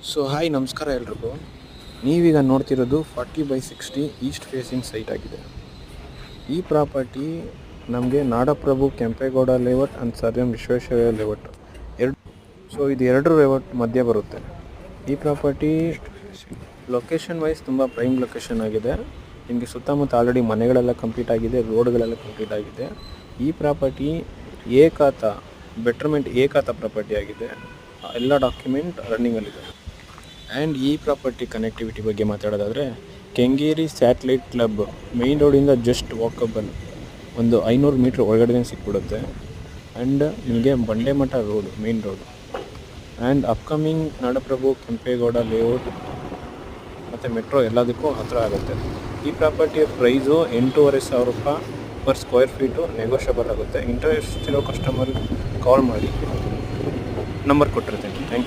So hi ನಮಸ್ಕಾರ ಎಲ್ರಿಗೂ. ನೀವೀಗ ನೋಡ್ತಿರೋದು 40/60 ಈಸ್ಟ್ ಫೇಸಿಂಗ್ ಸೈಟ್ ಆಗಿದೆ. ಈ ಪ್ರಾಪರ್ಟಿ ನಮಗೆ ನಾಡಪ್ರಭು Kempegowda layout and sir M Visvesvaraya layout ಇದು ಎರಡು ಲೇಔಟ್ ಮಧ್ಯೆ ಬರುತ್ತೆ. ಈ ಪ್ರಾಪರ್ಟಿ ಲೊಕೇಶನ್ ವೈಸ್ ತುಂಬ ಪ್ರೈಮ್ ಲೊಕೇಶನ್ ಆಗಿದೆ. ನಿಮಗೆ ಸುತ್ತಮುತ್ತ ಆಲ್ರೆಡಿ ಮನೆಗಳೆಲ್ಲ ಕಂಪ್ಲೀಟ್ ಆಗಿದೆ, ರೋಡ್ಗಳೆಲ್ಲ ಕಂಪ್ಲೀಟ್ ಆಗಿದೆ. ಈ ಪ್ರಾಪರ್ಟಿ ಬೆಟರ್ಮೆಂಟ್ ಏಕಾತ ಪ್ರಾಪರ್ಟಿ ಆಗಿದೆ. ಎಲ್ಲ ಡಾಕ್ಯುಮೆಂಟ್ ರನ್ನಿಂಗಲ್ಲಿದೆ. ಆ್ಯಂಡ್ ಈ ಪ್ರಾಪರ್ಟಿ ಕನೆಕ್ಟಿವಿಟಿ ಬಗ್ಗೆ ಮಾತಾಡೋದಾದರೆ, ಕೆಂಗೇರಿ ಸ್ಯಾಟಲೈಟ್ ಕ್ಲಬ್ ಮೇಯ್ನ್ ರೋಡಿಂದ ಜಸ್ಟ್ ವಾಕಬಲ್ ಒಂದು 500 ಮೀಟ್ರ್ ಒಳಗಡೆ ಸಿಕ್ಬಿಡುತ್ತೆ. ಆ್ಯಂಡ್ ನಿಮಗೆ Bandemath road main road and upcoming Nadaprabhu Kempegowda layout ಮತ್ತು ಮೆಟ್ರೋ ಎಲ್ಲದಕ್ಕೂ ಹತ್ತಿರ ಆಗುತ್ತೆ. ಈ ಪ್ರಾಪರ್ಟಿಯ ಪ್ರೈಸು 8,500 ರೂಪಾಯಿ ಪರ್ ಸ್ಕ್ವೇರ್ ಫೀಟು ನೆಗೋಷಿಯಬಲ್ ಆಗುತ್ತೆ. ಇಂಟ್ರೆಸ್ಟ್ ಇರೋ ಕಸ್ಟಮರ್ ಕಾಲ್ ಮಾಡಿ, ನಂಬರ್ ಕೊಟ್ಟಿರ್ತೀನಿ. Thank you.